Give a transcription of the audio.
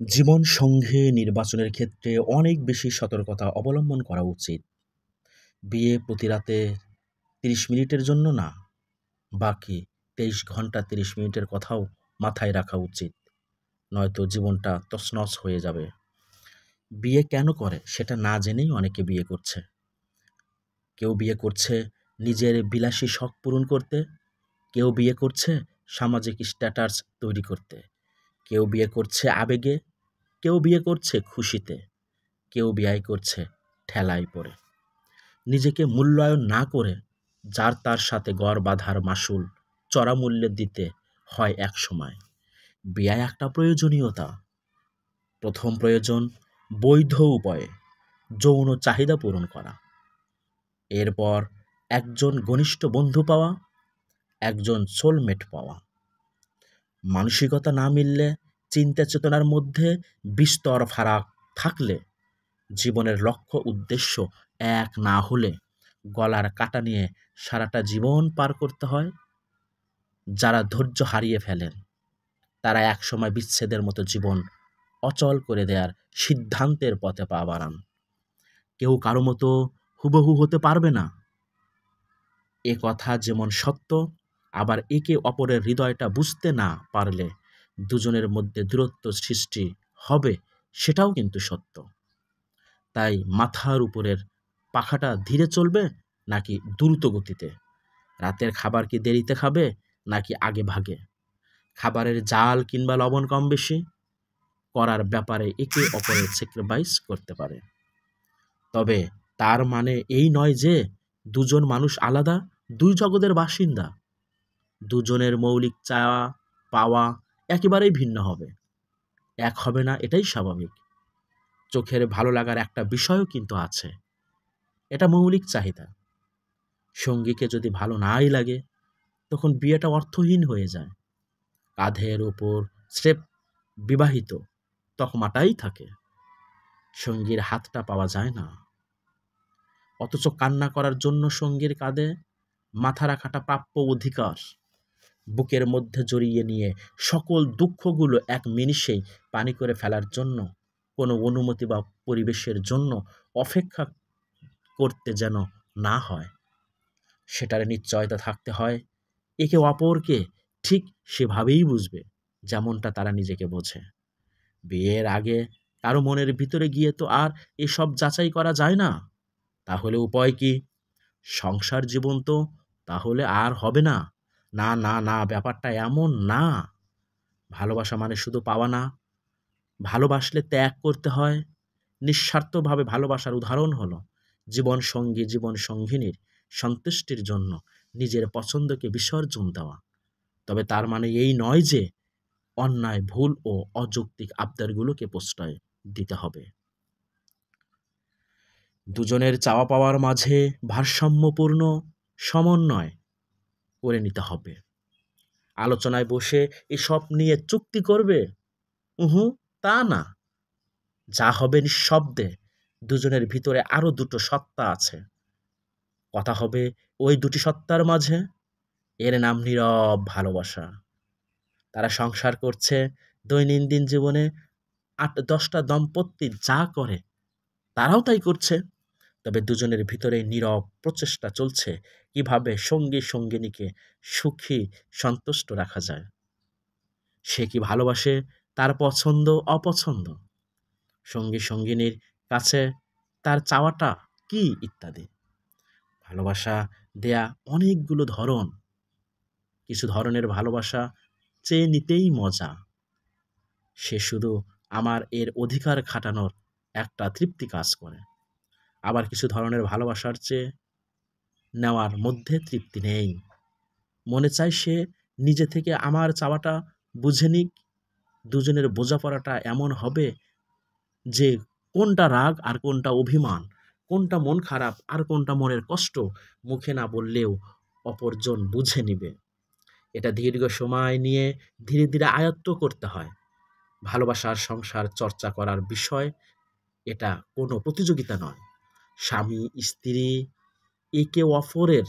জীবন সঙ্গী নির্বাচনের ক্ষেত্রে অনেক বেশি সতর্কতা অবলম্বন করা উচিত। বিয়ে প্রতি রাতে ৩০ মিনিটের জন্য না, বাকি ২৩ ঘন্টা ৩০ মিনিটের কথাও মাথায় রাখা উচিত। নয়তো জীবনটা তছনছ হয়ে যাবে। বিয়ে কেন করে সেটা না জেনেই অনেকে বিয়ে করছে। কেউ বিয়ে করছে নিজের বিলাসী শখ পূরণ করতে, কেউ বিয়ে করছে সামাজিক স্ট্যাটাস তৈরি করতে, কেউ বিয়ে করছে আবেগে, কেউ বিয়ে করছে খুশিতে, কেউ বিয়ে করছে ঠেলায় পড়ে। নিজেকে মূল্যায়ন না করে যার তার সাথে গড় বাঁধার মাসুল চড়া মূল্যে দিতে হয় একসময়। বিয়ে একটা প্রয়োজনীয়তা। প্রথম প্রয়োজন বৈধ উপায়ে যৌন চাহিদা পূরণ করা। এরপর একজন ঘনিষ্ঠ বন্ধু পাওয়া, একজন সোলমেট পাওয়া। মানসিকতা না মিললে, চিন্তা চেতনার মধ্যে বিস্তর ফারাক থাকলে, জীবনের লক্ষ্য উদ্দেশ্য এক না হলে গলার কাটা নিয়ে সারাটা জীবন পার করতে হয়। যারা ধৈর্য হারিয়ে ফেলেন তারা একসময় বিচ্ছেদের মতো জীবন অচল করে দেওয়ার সিদ্ধান্তের পথে পা বাড়ান। কেউ কারো মতো হুবহু হতে পারবে না, এ কথা যেমন সত্য, আবার একে অপরের হৃদয়টা বুঝতে না পারলে দুজনের মধ্যে দূরত্ব সৃষ্টি হবে, সেটাও কিন্তু সত্য। তাই মাথার উপরের পাখাটা ধীরে চলবে নাকি দ্রুত গতিতে? রাতের খাবার কি দেরিতে খাবে নাকি আগে ভাগে? খাবারের জাল কিংবা লবণ কম বেশি করার ব্যাপারে একে অপরের স্যাক্রিফাইস করতে পারে। তবে তার মানে এই নয় যে দুজন মানুষ আলাদা, দুই জগতের বাসিন্দা। দুজনের মৌলিক চাওয়া পাওয়া একেবারেই ভিন্ন হবে, এক হবে না, এটাই স্বাভাবিক। চোখের ভালো লাগার একটা বিষয়ও কিন্তু আছে, এটা মৌলিক চাহিদা। সঙ্গীকে যদি ভালো নাই লাগে তখন বিয়েটা অর্থহীন হয়ে যায়। কাঁধের ওপর স্রেফ বিবাহিত তকমাটাই থাকে, সঙ্গীর হাতটা পাওয়া যায় না। অথচ কান্না করার জন্য সঙ্গীর কাঁধে মাথা রাখাটা প্রাপ্য অধিকার। বুকের মধ্যে জড়িয়ে নিয়ে সকল দুঃখগুলো এক নিমিষেই পানি করে ফেলার জন্য কোনো অনুমতি বা পরিবেশের জন্য অপেক্ষা করতে যেন না হয়, সেটার নিশ্চয়তা থাকতে হয়। একে অপরকে ঠিক সেভাবেই বুঝবে যেমনটা তারা নিজেকে বোঝে। বিয়ের আগে কারো মনের ভিতরে গিয়ে তো আর এসব যাচাই করা যায় না। তাহলে উপায় কি? সংসার জীবন তো তাহলে আর হবে না। না, না, না, ব্যাপারটা এমন না। ভালোবাসা মানে শুধু পাওয়া না। ভালোবাসলে ত্যাগ করতে হয়। নিঃস্বার্থভাবে ভালোবাসার উদাহরণ হলো জীবন সঙ্গী, জীবন সঙ্গিনীর সন্তুষ্টির জন্য নিজের পছন্দকে বিসর্জন দেওয়া। তবে তার মানে এই নয় যে অন্যায়, ভুল ও অযৌক্তিক আবদারগুলোকে প্রশ্রয় দিতে হবে। দুজনের চাওয়া পাওয়ার মাঝে ভারসাম্যপূর্ণ সমন্বয় করে নিতে হবে। আলোচনায় বসে এসব নিয়ে চুক্তি করবে? উহু, তা না। যা হবে নিঃশব্দে, দুজনের ভিতরে আরো দুটো সত্তা আছে, কথা হবে ওই দুটি সত্তার মাঝে। এর নাম নীরব ভালোবাসা। তারা সংসার করছে, দৈনন্দিন জীবনে ৮-১০টা দম্পতি যা করে তারাও তাই করছে। তবে দুজনের ভিতরে নীরব প্রচেষ্টা চলছে কিভাবে সঙ্গী সঙ্গিনীকে সুখী সন্তুষ্ট রাখা যায়। সে কি ভালোবাসে, তার পছন্দ অপছন্দ, সঙ্গী সঙ্গিনীর কাছে তার চাওয়াটা কি, ইত্যাদি। ভালোবাসা দেয়া অনেকগুলো ধরন। কিছু ধরনের ভালোবাসা চেয়ে নিতেই মজা, সে শুধু আমার এর অধিকার খাটানোর একটা তৃপ্তি কাজ করে। আবার কিছু ধরনের ভালোবাসার চেয়ে নেওয়ার মধ্যে তৃপ্তি নেই, মনে চায় সে নিজে থেকে আমার চাওয়াটা বুঝে নিক। দুজনের বোঝাপড়াটা এমন হবে যে কোনটা রাগ আর কোনটা অভিমান, কোনটা মন খারাপ আর কোনটা মনের কষ্ট মুখে না বললেও অপরজন বুঝে নিবে। এটা দীর্ঘ সময় নিয়ে ধীরে ধীরে আয়ত্ত করতে হয়। ভালোবাসার সংসার চর্চা করার বিষয়, এটা কোনো প্রতিযোগিতা নয়। স্বামী স্ত্রী একে অপরের